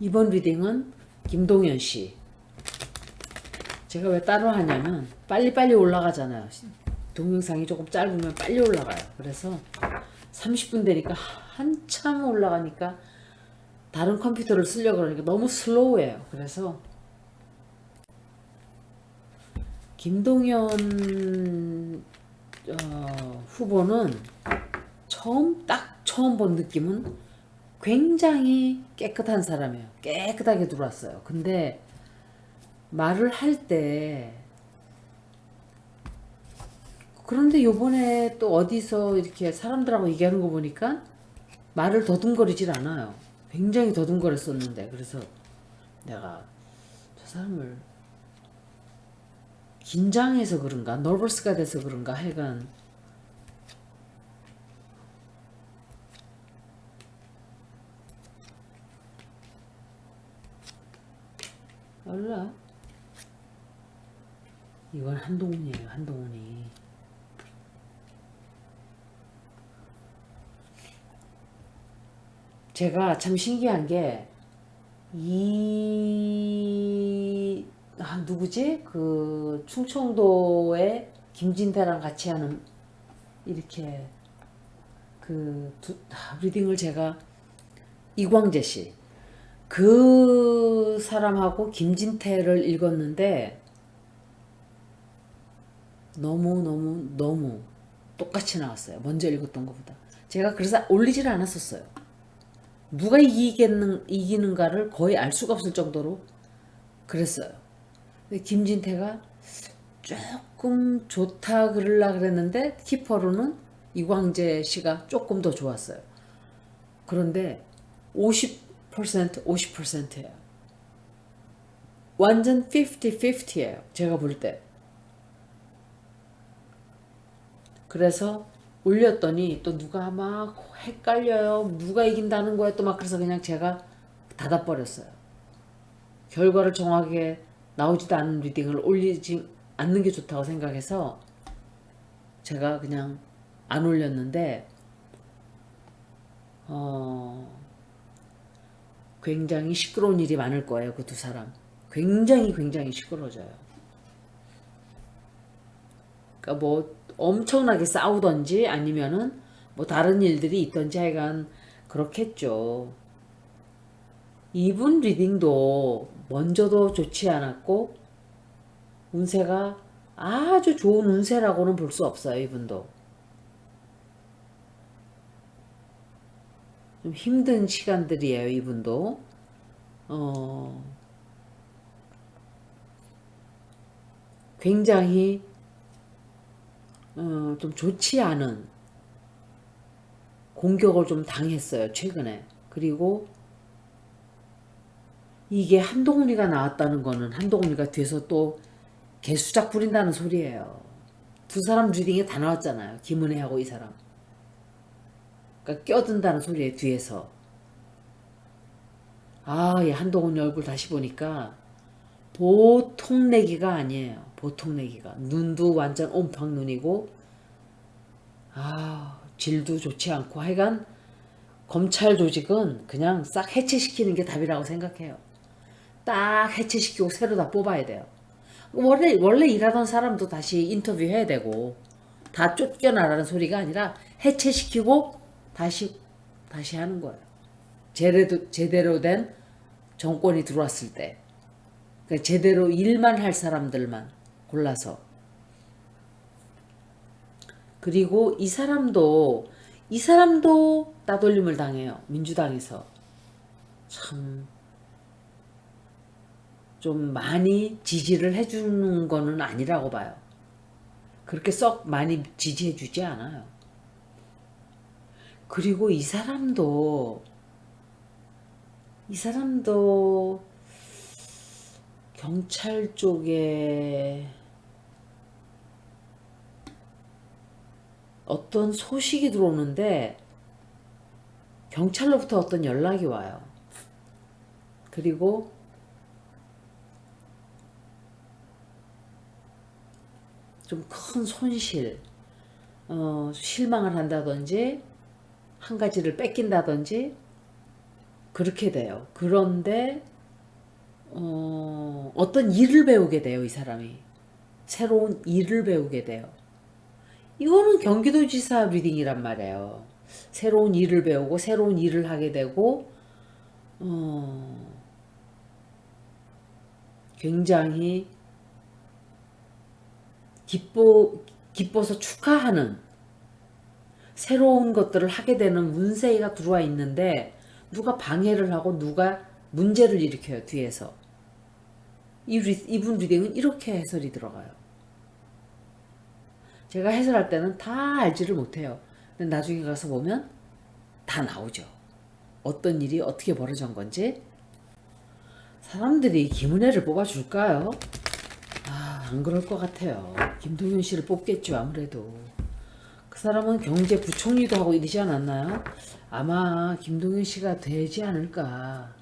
이번 리딩은 김동현 씨. 제가 왜 따로 하냐면 빨리빨리 올라가잖아요. 동영상이 조금 짧으면 빨리 올라가요. 그래서 30분 되니까 한참 올라가니까 다른 컴퓨터를 쓰려고 그러니까 너무 슬로우해요. 그래서 김동현 후보는 처음 본 느낌은 굉장히 깨끗한 사람이에요. 깨끗하게 들어왔어요. 근데 말을 할 때, 그런데 요번에 또 어디서 이렇게 사람들하고 얘기하는 거 보니까 말을 더듬거리질 않아요. 굉장히 더듬거렸었는데, 그래서 내가 저 사람을 긴장해서 그런가, 너버스가 돼서 그런가, 하여간 몰라. 이건 한동훈이에요, 한동훈이. 제가 참 신기한 게, 누구지? 그, 충청도에 김진태랑 같이 하는, 이렇게, 리딩을 제가, 이광재 씨. 그 사람하고 김진태를 읽었는데, 너무 똑같이 나왔어요. 먼저 읽었던 것보다. 제가 그래서 올리지를 않았었어요. 누가 이기는가를 거의 알 수가 없을 정도로 그랬어요. 근데 김진태가 조금 좋다 그러려 그랬는데 키퍼로는 이광재 씨가 조금 더 좋았어요. 그런데 50% 50%예요. 완전 50-50예요. 제가 볼 때. 그래서 올렸더니 또 누가 막 헷갈려요. 누가 이긴다는 거야. 또 막 그래서 그냥 제가 닫아버렸어요. 결과를 정확하게 나오지도 않은 리딩을 올리지 않는 게 좋다고 생각해서 제가 그냥 안 올렸는데 어, 굉장히 시끄러운 일이 많을 거예요. 그 두 사람. 굉장히 시끄러워져요. 그러니까 뭐 엄청나게 싸우던지 아니면은 뭐 다른 일들이 있던지 하여간 그렇겠죠. 이분 리딩도 먼저도 좋지 않았고 운세가 아주 좋은 운세라고는 볼 수 없어요. 이분도 좀 힘든 시간들이에요. 이분도 어, 굉장히 좀 좋지 않은 공격을 좀 당했어요. 최근에. 그리고 이게 한동훈이가 나왔다는 거는 한동훈이가 뒤에서 또 개수작 부린다는 소리예요. 두 사람 리딩에 다 나왔잖아요. 김은혜하고 이 사람. 그러니까 껴든다는 소리예요. 뒤에서. 아, 이 한동훈이 얼굴 다시 보니까 보통 내기가 아니에요. 보통 내기가. 눈도 완전 옴팡 눈이고, 아, 질도 좋지 않고, 하여간 검찰 조직은 그냥 싹 해체시키는 게 답이라고 생각해요. 딱 해체시키고 새로 다 뽑아야 돼요. 원래 일하던 사람도 다시 인터뷰해야 되고, 다 쫓겨나라는 소리가 아니라 해체시키고 다시, 다시 하는 거예요. 제대로 된 정권이 들어왔을 때. 그러니까 제대로 일만 할 사람들만 골라서. 그리고 이 사람도 따돌림을 당해요. 민주당에서. 참 좀 많이 지지를 해주는 거는 아니라고 봐요. 그렇게 썩 많이 지지해주지 않아요. 그리고 이 사람도 경찰 쪽에 어떤 소식이 들어오는데 경찰로부터 어떤 연락이 와요. 그리고 좀 큰 손실, 실망을 한다든지 한 가지를 뺏긴다든지 그렇게 돼요. 그런데 어떤 일을 배우게 돼요. 이 사람이. 새로운 일을 배우게 돼요. 이거는 경기도지사 리딩이란 말이에요. 새로운 일을 배우고 새로운 일을 하게 되고 굉장히 기뻐서 축하하는 새로운 것들을 하게 되는 운세가 들어와 있는데 누가 방해를 하고 누가 문제를 일으켜요. 뒤에서. 이분 리딩은 이렇게 해설이 들어가요. 제가 해설할 때는 다 알지를 못해요. 근데 나중에 가서 보면 다 나오죠. 어떤 일이 어떻게 벌어진 건지. 사람들이 김은혜를 뽑아줄까요? 안 그럴 것 같아요. 김동연 씨를 뽑겠죠, 아무래도. 그 사람은 경제부총리도 하고 이러지 않았나요? 아마 김동연 씨가 되지 않을까.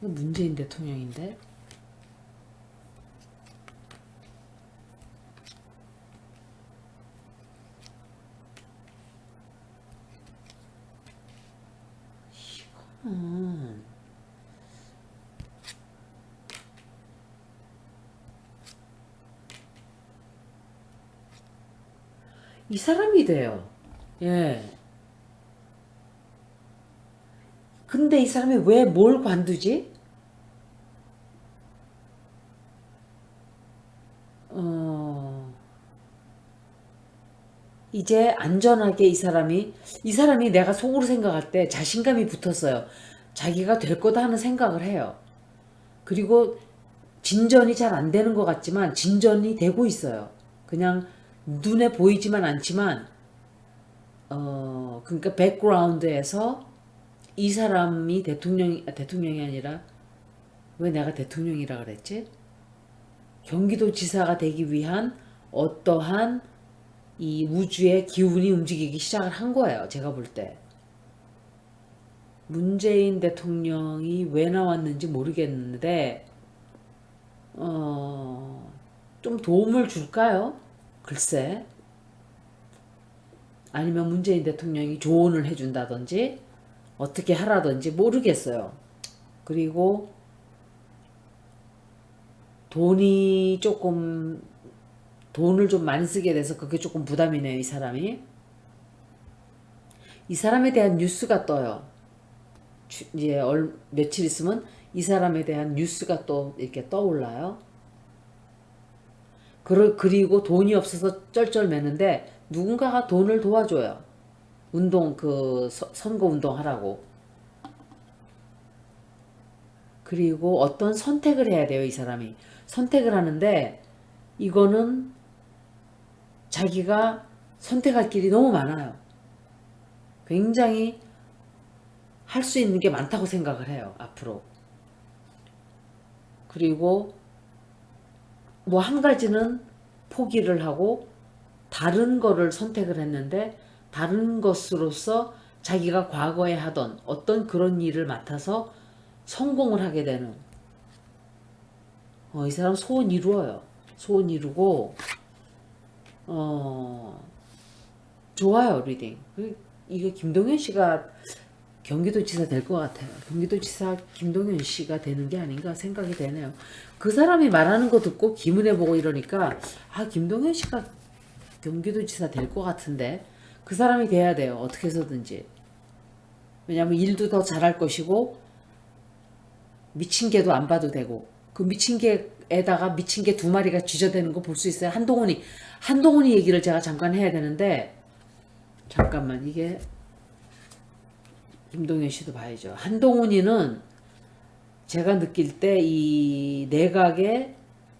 문재인 대통령인데. 이 사람이 돼요. 예. 근데 이 사람이 왜 뭘 관두지? 이제 안전하게 이 사람이 내가 속으로 생각할 때 자신감이 붙었어요. 자기가 될 거다 하는 생각을 해요. 그리고 진전이 잘 안 되는 것 같지만 진전이 되고 있어요. 그냥 눈에 보이지만 않지만 그러니까 백그라운드에서 이 사람이 대통령이 아니라 왜 내가 대통령이라 그랬지? 경기도지사가 되기 위한 어떠한 이 우주의 기운이 움직이기 시작을 한 거예요. 제가 볼 때. 문재인 대통령이 왜 나왔는지 모르겠는데 좀 도움을 줄까요? 글쎄. 아니면 문재인 대통령이 조언을 해준다든지 어떻게 하라든지 모르겠어요. 그리고 돈을 좀 많이 쓰게 돼서 그게 조금 부담이네요. 이 사람에 대한 뉴스가 떠요. 이제 며칠 있으면 이 사람에 대한 뉴스가 또 이렇게 떠올라요. 그리고 돈이 없어서 쩔쩔매는데 누군가가 돈을 도와줘요. 선거 운동 하라고. 그리고 어떤 선택을 해야 돼요, 이 사람이. 선택을 하는데 이거는 자기가 선택할 길이 너무 많아요. 굉장히 할 수 있는 게 많다고 생각을 해요, 앞으로. 그리고 뭐 한 가지는 포기를 하고 다른 거를 선택을 했는데 다른 것으로서 자기가 과거에 하던 어떤 그런 일을 맡아서 성공을 하게 되는 이 사람 소원 이루어요. 소원 이루고 좋아요, 리딩. 이거 김동연 씨가 경기도지사 될 것 같아요. 경기도지사 김동연 씨가 되는 게 아닌가 생각이 되네요. 그 사람이 말하는 거 듣고 김은혜 보고 이러니까 김동연 씨가 경기도지사 될 것 같은데 그 사람이 돼야 돼요. 어떻게 해서든지. 왜냐하면 일도 더 잘할 것이고 미친 개도 안 봐도 되고 그 미친 개에다가 미친 개 두 마리가 쥐어대는 거 볼 수 있어요. 한동훈이 얘기를 제가 잠깐 해야 되는데 잠깐만 이게 김동연 씨도 봐야죠. 한동훈이는 제가 느낄 때 이 내각에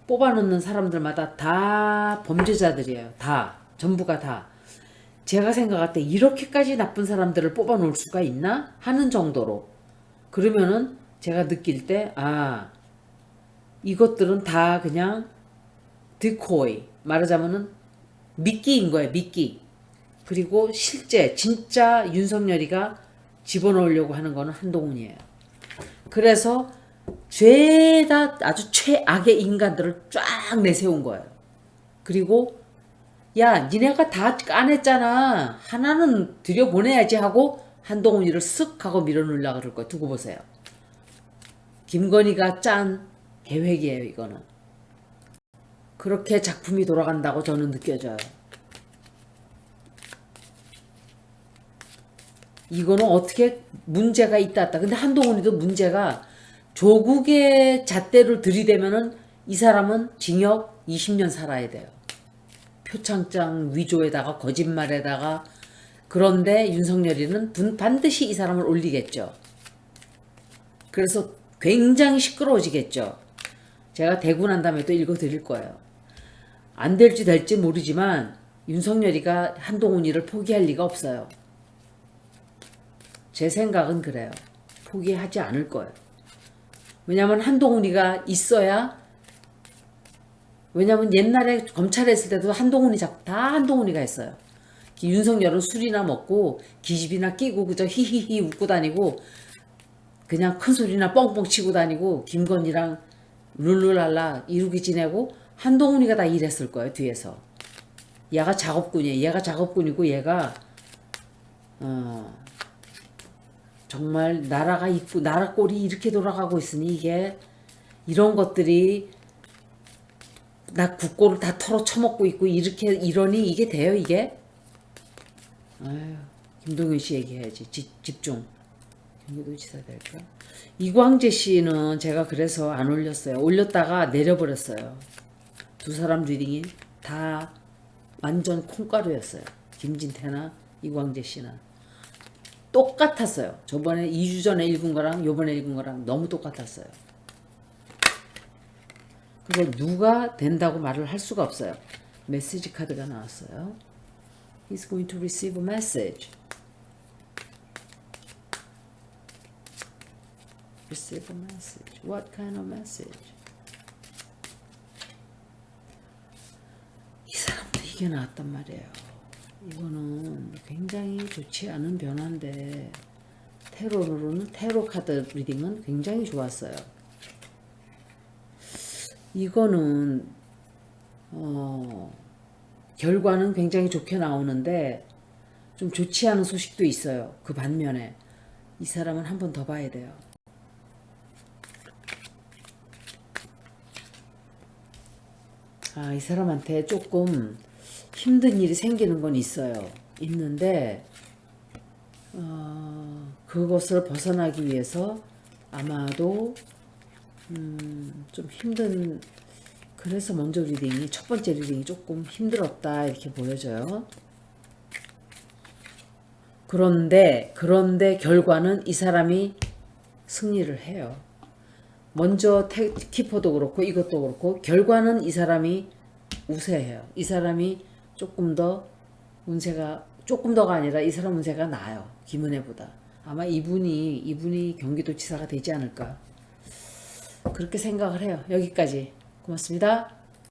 뽑아놓는 사람들마다 다 범죄자들이에요. 전부가 다. 제가 생각할 때 이렇게까지 나쁜 사람들을 뽑아놓을 수가 있나 하는 정도로. 그러면은 제가 느낄 때 이것들은 다 그냥 디코이, 말하자면은 미끼인 거예요. 미끼. 그리고 실제 진짜 윤석열이가 집어넣으려고 하는 거는 한동훈이에요. 그래서 죄다 아주 최악의 인간들을 쫙 내세운 거예요. 그리고 야, 니네가 다 까냈잖아. 하나는 들여보내야지 하고 한동훈이를 쓱 하고 밀어넣으려고 그럴 거야. 두고 보세요. 김건희가 짠 계획이에요, 이거는. 그렇게 작품이 돌아간다고 저는 느껴져요. 이거는 어떻게 문제가 있다. 근데 한동훈이도 문제가 조국의 잣대를 들이대면은 이 사람은 징역 20년 살아야 돼요. 표창장 위조에다가 거짓말에다가. 그런데 윤석열이는 반드시 이 사람을 올리겠죠. 그래서 굉장히 시끄러워지겠죠. 제가 되고 난 다음에 또 읽어드릴 거예요. 안 될지 될지 모르지만 윤석열이가 한동훈이를 포기할 리가 없어요. 제 생각은 그래요. 포기하지 않을 거예요. 왜냐면 한동훈이가 있어야, 왜냐면 옛날에 검찰에 있을 때도 다 한동훈이가 했어요. 윤석열은 술이나 먹고 기집이나 끼고 그저 히히히 웃고 다니고 그냥 큰 소리나 뻥뻥 치고 다니고 김건희랑 룰루랄라 이루기 지내고 한동훈이가 다 일했을 거예요. 뒤에서. 얘가 작업꾼이에요. 얘가 작업꾼이고 얘가 정말 나라가 있고 나라 꼴이 이렇게 돌아가고 있으니 이게 이런 것들이 나 국고를 다 털어 쳐먹고 있고 이렇게 이러니 이게 돼요 이게? 아유, 김동연 씨 얘기해야지. 집중. 경기도지사 될까? 이광재 씨는 제가 그래서 안 올렸어요. 올렸다가 내려버렸어요. 두 사람 리딩이 다 완전 콩가루였어요. 김진태나 이광재 씨는. 똑같았어요. 저번에 2주 전에 읽은 거랑 요번에 읽은 거랑 너무 똑같았어요. 그걸 누가 된다고 말을 할 수가 없어요. 메시지 카드가 나왔어요. He's going to receive a message. Receive a message. What kind of message? 이 사람도 이게 나왔단 말이에요. 이거는 굉장히 좋지 않은 변화인데 테로 카드 리딩은 굉장히 좋았어요. 이거는 결과는 굉장히 좋게 나오는데 좀 좋지 않은 소식도 있어요. 그 반면에 이 사람은 한 번 더 봐야 돼요. 이 사람한테 조금 힘든 일이 생기는 건 있어요. 있는데 그것을 벗어나기 위해서 아마도 좀 힘든, 그래서 먼저 리딩이, 첫 번째 리딩이 조금 힘들었다 이렇게 보여져요. 그런데 결과는 이 사람이 승리를 해요. 먼저 키퍼도 그렇고 이것도 그렇고 결과는 이 사람이 우세해요. 이 사람이 조금 더가 아니라 이 사람 운세가 나아요. 김은혜보다. 아마 이분이 경기도지사가 되지 않을까 그렇게 생각을 해요. 여기까지. 고맙습니다.